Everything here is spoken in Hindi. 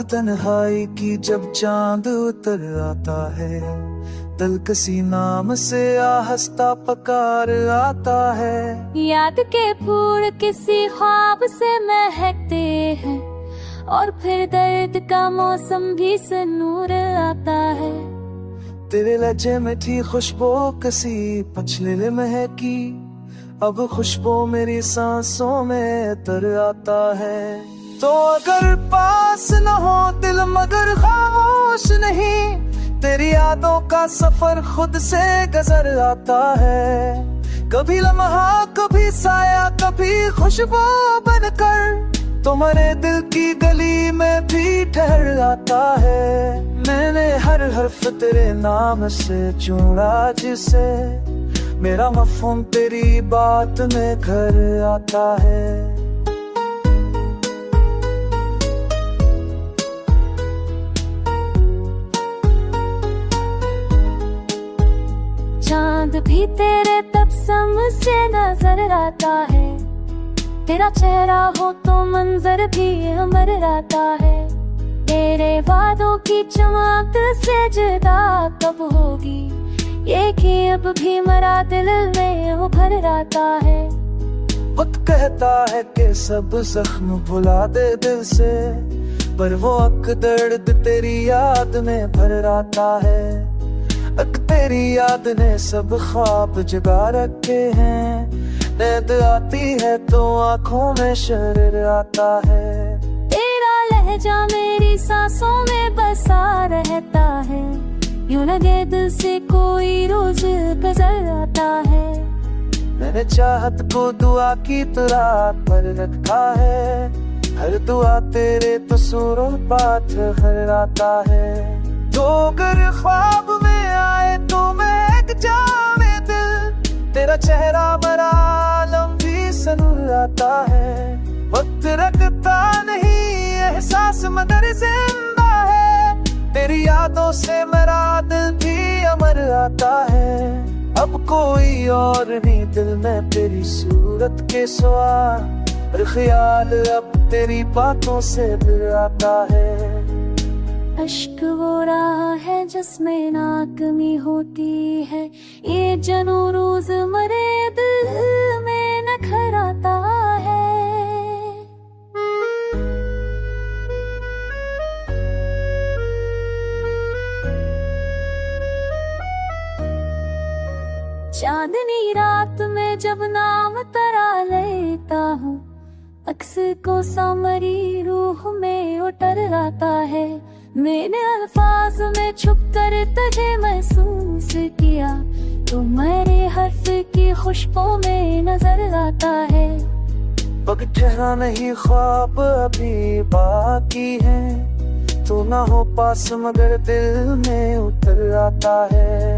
रात तन्हाई की जब चांद उतर आता है, दिल किसी नाम से आहस्ता पकार आता है। याद के फूल किसी ख्वाब से महकते हैं और फिर दर्द का मौसम भी से नूर आता है। तेरे लहजे में थी खुशबू किसी पछले महकी, अब खुशबू मेरी सांसों में तर आता है। तो अगर पास न हो दिल मगर खामोश नहीं, तेरी यादों का सफर खुद से गुजर आता है। कभी लम्हा कभी साया कभी खुशबू बनकर तुम्हारे दिल की गली में भी ठहर आता है। मैंने हर हर्फ तेरे नाम से जोड़ा जिसे, मेरा मफ़हूम तेरी बात में घर आता है। चांद भी तेरे तबसम से नजर आता है, तेरा चेहरा हो तो मंजर भी अमर आता है। तेरे वादों की चमक से जुदा कब होगी, ये कि अब भी मरा दिल में उभर आता है। वक्त कहता है कि सब जख्म भुला दे दिल से, पर वो अक दर्द तेरी याद में भर आता है। अक तेरी याद ने सब ख्वाब जगा रखे हैं, नींद आती है तो आंखों में शरर आता है। तेरा लहजा मेरी सांसों में बसा रहता है, यूं लगे दिल से कोई रोज गुजर आता है। मैंने चाहत को दुआ की तरह पर रखा है, हर दुआ तेरे कसूरों पाथ हर आता है। तो अगर ख्वाब में आए तो मैं एक जाने दिल, तेरा चेहरा मरा आलम भी सनूर आता है। वक्त रखता नहीं एहसास मगर जिंदा है, तेरी यादों से मेरा दिल भी अमर आता है। अब कोई और नहीं दिल में तेरी सूरत के सिवा, हर ख्याल अब तेरी बातों से दिल आता है। अश्क वो राह है जिसमें नाकमी होती है, ये जनू रोज मरे दिल में नखर आता है। चांदनी रात में जब नाम तरा लेता हूँ, अक्स को सामरी रूह में उतर आता है। मैंने अल्फाज में छुप कर तुझे महसूस किया, तो मेरे हर्फ की खुशबू में नजर आता है। वक्त ठहरा नहीं ख्वाब अभी बाकी है, तू ना हो पास मगर दिल में उतर आता है।